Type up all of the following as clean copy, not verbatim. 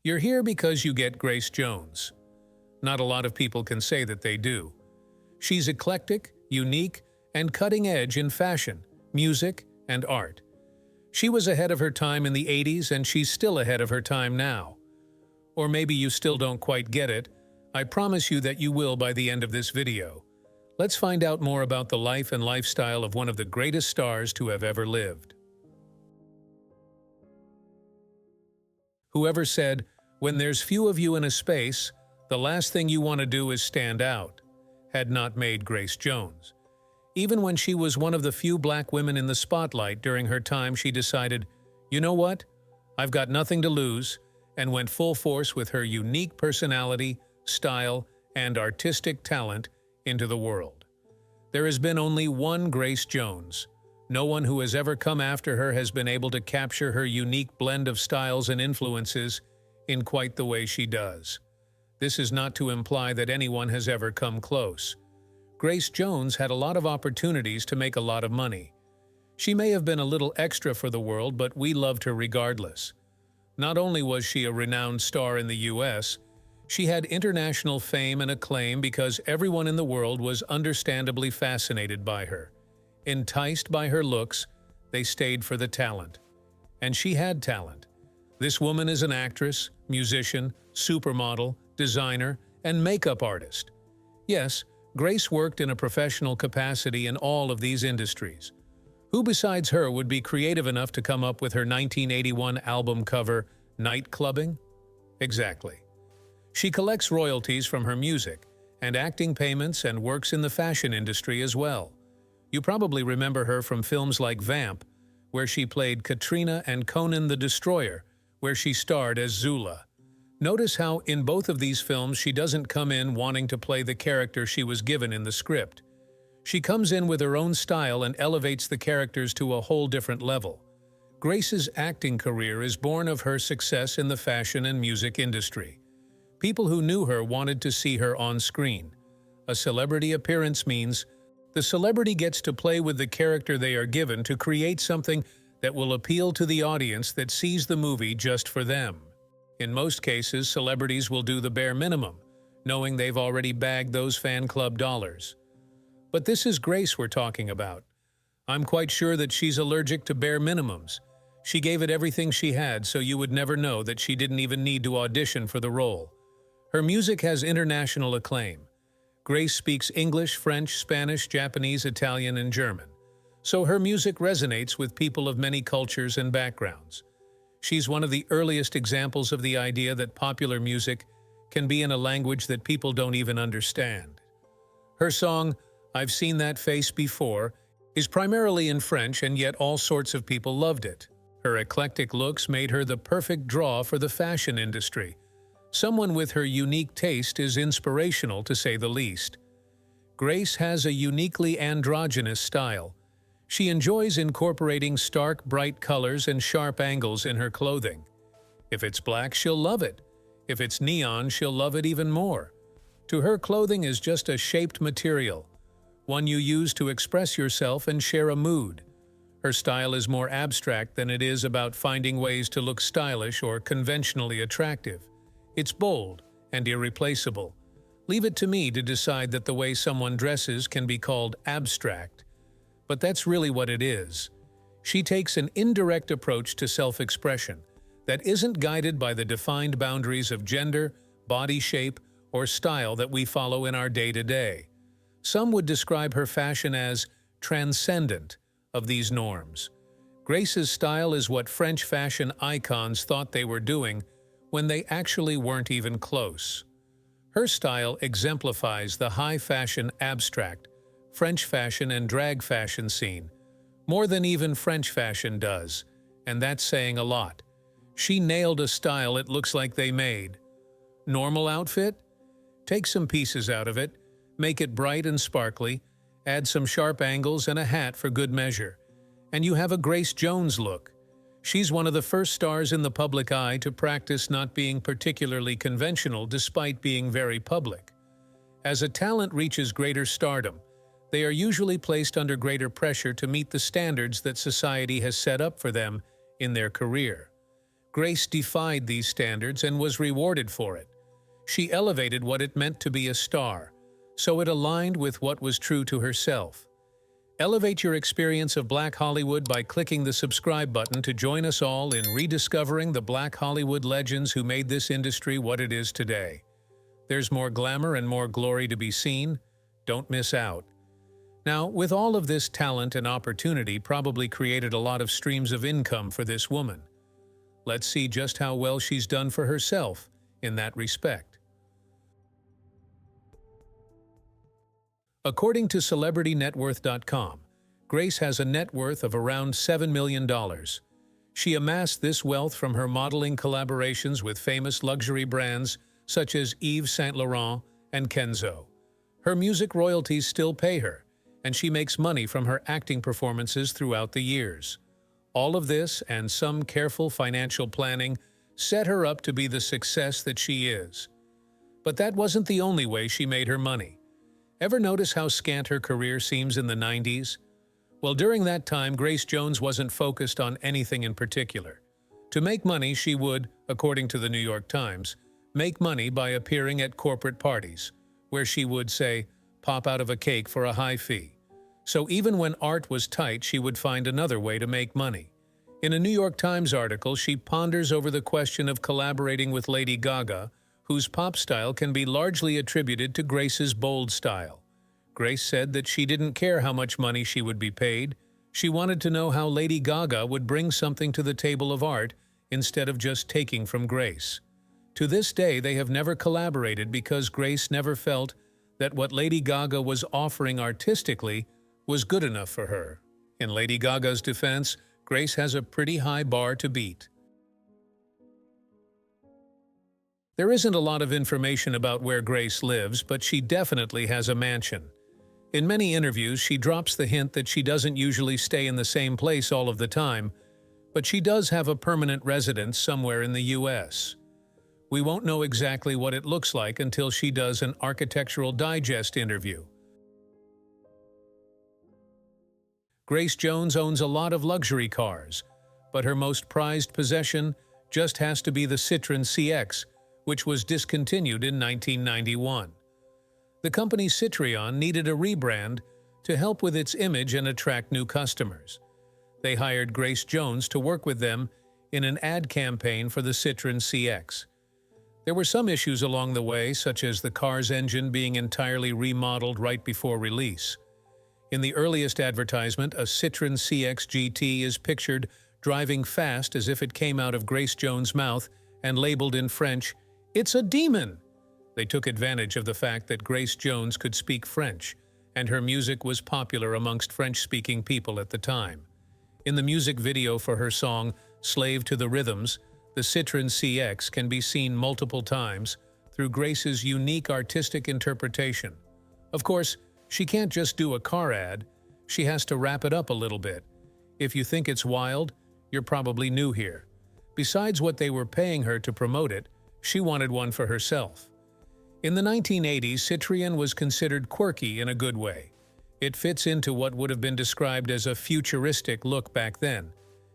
You're here because you get Grace Jones. Not a lot of people can say that they do. She's eclectic, unique, and cutting-edge in fashion, music, and art. She was ahead of her time in the 80s, and she's still ahead of her time now. Or maybe you still don't quite get it. I promise you that you will by the end of this video. Let's find out more about the life and lifestyle of one of the greatest stars to have ever lived. Whoever said, "When there's few of you in a space, the last thing you want to do is stand out," had not made Grace Jones. Even when she was one of the few black women in the spotlight during her time, she decided, "You know what? I've got nothing to lose," and went full force with her unique personality, style, and artistic talent into the world. There has been only one Grace Jones. No one who has ever come after her has been able to capture her unique blend of styles and influences in quite the way she does. This is not to imply that anyone has ever come close. Grace Jones had a lot of opportunities to make a lot of money. She may have been a little extra for the world, but we loved her regardless. Not only was she a renowned star in the US, she had international fame and acclaim because everyone in the world was understandably fascinated by her. Enticed by her looks, they stayed for the talent. And she had talent. This woman is an actress, musician, supermodel, designer, and makeup artist. Yes, Grace worked in a professional capacity in all of these industries. Who besides her would be creative enough to come up with her 1981 album cover, Night Clubbing? Exactly. She collects royalties from her music and acting payments and works in the fashion industry as well. You probably remember her from films like Vamp, where she played Katrina, and Conan the Destroyer, where she starred as Zula. Notice how in both of these films she doesn't come in wanting to play the character she was given in the script. She comes in with her own style and elevates the characters to a whole different level. Grace's acting career is born of her success in the fashion and music industry. People who knew her wanted to see her on screen. A celebrity appearance means the celebrity gets to play with the character they are given to create something that will appeal to the audience that sees the movie just for them. In most cases, celebrities will do the bare minimum, knowing they've already bagged those fan club dollars. But this is Grace we're talking about. I'm quite sure that she's allergic to bare minimums. She gave it everything she had, so you would never know that she didn't even need to audition for the role. Her music has international acclaim. Grace speaks English, French, Spanish, Japanese, Italian, and German. So her music resonates with people of many cultures and backgrounds. She's one of the earliest examples of the idea that popular music can be in a language that people don't even understand. Her song, "I've Seen That Face Before," is primarily in French, and yet all sorts of people loved it. Her eclectic looks made her the perfect draw for the fashion industry. Someone with her unique taste is inspirational, to say the least. Grace has a uniquely androgynous style. She enjoys incorporating stark, bright colors and sharp angles in her clothing. If it's black, she'll love it. If it's neon, she'll love it even more. To her, clothing is just a shaped material, one you use to express yourself and share a mood. Her style is more abstract than it is about finding ways to look stylish or conventionally attractive. It's bold and irreplaceable. Leave it to me to decide that the way someone dresses can be called abstract. But that's really what it is. She takes an indirect approach to self-expression that isn't guided by the defined boundaries of gender, body shape, or style that we follow in our day-to-day. Some would describe her fashion as transcendent of these norms. Grace's style is what French fashion icons thought they were doing when they actually weren't even close. Her style exemplifies the high fashion abstract, French fashion and drag fashion scene, more than even French fashion does, and that's saying a lot. She nailed a style it looks like they made. Normal outfit? Take some pieces out of it, make it bright and sparkly, add some sharp angles and a hat for good measure, and you have a Grace Jones look. She's one of the first stars in the public eye to practice not being particularly conventional despite being very public. As a talent reaches greater stardom, they are usually placed under greater pressure to meet the standards that society has set up for them in their career. Grace defied these standards and was rewarded for it. She elevated what it meant to be a star, so it aligned with what was true to herself. Elevate your experience of Black Hollywood by clicking the subscribe button to join us all in rediscovering the Black Hollywood legends who made this industry what it is today. There's more glamour and more glory to be seen. Don't miss out. Now, with all of this talent and opportunity probably created a lot of streams of income for this woman. Let's see just how well she's done for herself in that respect. According to CelebrityNetWorth.com, Grace has a net worth of around $7 million. She amassed this wealth from her modeling collaborations with famous luxury brands such as Yves Saint Laurent and Kenzo. Her music royalties still pay her, and she makes money from her acting performances throughout the years. All of this and some careful financial planning set her up to be the success that she is. But that wasn't the only way she made her money. Ever notice how scant her career seems in the 90s? Well, during that time, Grace Jones wasn't focused on anything in particular. To make money, she would, according to the New York Times, make money by appearing at corporate parties, where she would, say, pop out of a cake for a high fee. So even when art was tight, she would find another way to make money. In a New York Times article, she ponders over the question of collaborating with Lady Gaga, whose pop style can be largely attributed to Grace's bold style. Grace said that she didn't care how much money she would be paid. She wanted to know how Lady Gaga would bring something to the table of art instead of just taking from Grace. To this day, they have never collaborated because Grace never felt that what Lady Gaga was offering artistically was good enough for her. In Lady Gaga's defense, Grace has a pretty high bar to beat. There isn't a lot of information about where Grace lives, but she definitely has a mansion. In many interviews, she drops the hint that she doesn't usually stay in the same place all of the time, but she does have a permanent residence somewhere in the U.S. We won't know exactly what it looks like until she does an Architectural Digest interview. Grace Jones owns a lot of luxury cars, but her most prized possession just has to be the Citroën CX, which was discontinued in 1991. The company Citroën needed a rebrand to help with its image and attract new customers. They hired Grace Jones to work with them in an ad campaign for the Citroën CX. There were some issues along the way, such as the car's engine being entirely remodeled right before release. In the earliest advertisement, a Citroën CX GT is pictured driving fast as if it came out of Grace Jones' mouth and labeled in French, "It's a demon!" They took advantage of the fact that Grace Jones could speak French, and her music was popular amongst French-speaking people at the time. In the music video for her song, Slave to the Rhythms, the Citroën CX can be seen multiple times through Grace's unique artistic interpretation. Of course, she can't just do a car ad, she has to wrap it up a little bit. If you think it's wild, you're probably new here. Besides what they were paying her to promote it, she wanted one for herself. In the 1980s, Citroën was considered quirky in a good way. It fits into what would have been described as a futuristic look back then,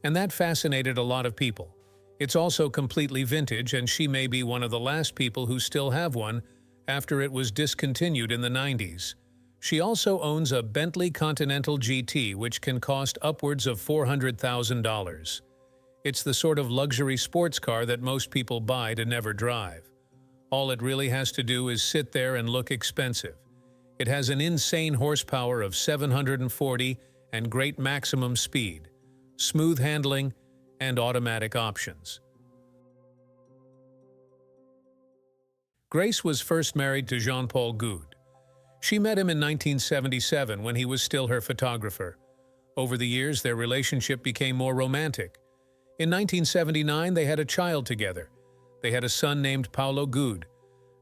and that fascinated a lot of people. It's also completely vintage, and she may be one of the last people who still have one after it was discontinued in the 90s. She also owns a Bentley Continental GT, which can cost upwards of $400,000. It's the sort of luxury sports car that most people buy to never drive. All it really has to do is sit there and look expensive. It has an insane horsepower of 740 and great maximum speed, smooth handling, and automatic options. Grace was first married to Jean-Paul Goude. She met him in 1977 when he was still her photographer. Over the years, their relationship became more romantic. In 1979, they had a child together. They had a son named Paulo Goude.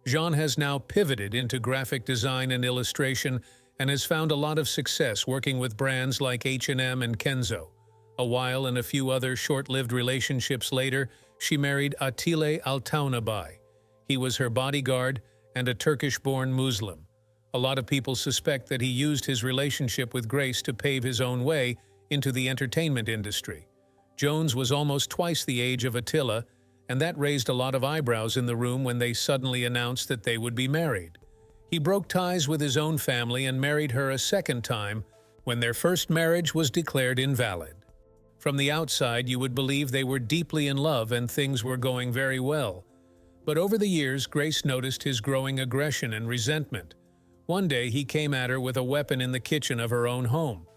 Jean has now pivoted into graphic design and illustration and has found a lot of success working with brands like H&M and Kenzo. A while and a few other short-lived relationships later, she married Attile Altaunabai. He was her bodyguard and a Turkish-born Muslim. A lot of people suspect that he used his relationship with Grace to pave his own way into the entertainment industry. Jones was almost twice the age of Attila, and that raised a lot of eyebrows in the room when they suddenly announced that they would be married. He broke ties with his own family and married her a second time when their first marriage was declared invalid. From the outside, you would believe they were deeply in love and things were going very well. But over the years, Grace noticed his growing aggression and resentment. One day, he came at her with a weapon in the kitchen of her own home.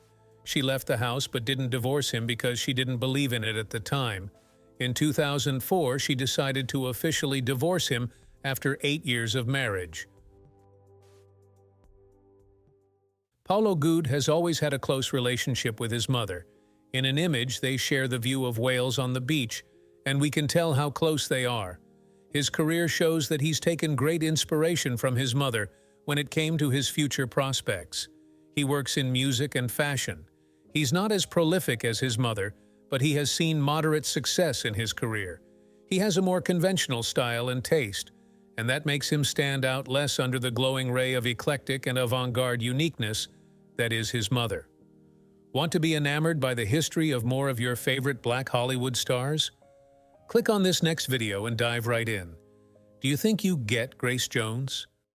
She left the house but didn't divorce him because she didn't believe in it at the time. In 2004, she decided to officially divorce him after 8 years of marriage. Paulo Gude has always had a close relationship with his mother. In an image, they share the view of whales on the beach, and we can tell how close they are. His career shows that he's taken great inspiration from his mother when it came to his future prospects. He works in music and fashion. He's not as prolific as his mother, but he has seen moderate success in his career. He has a more conventional style and taste, and that makes him stand out less under the glowing ray of eclectic and avant-garde uniqueness that is his mother. Want to be enamored by the history of more of your favorite Black Hollywood stars? Click on this next video and dive right in. Do you think you get Grace Jones?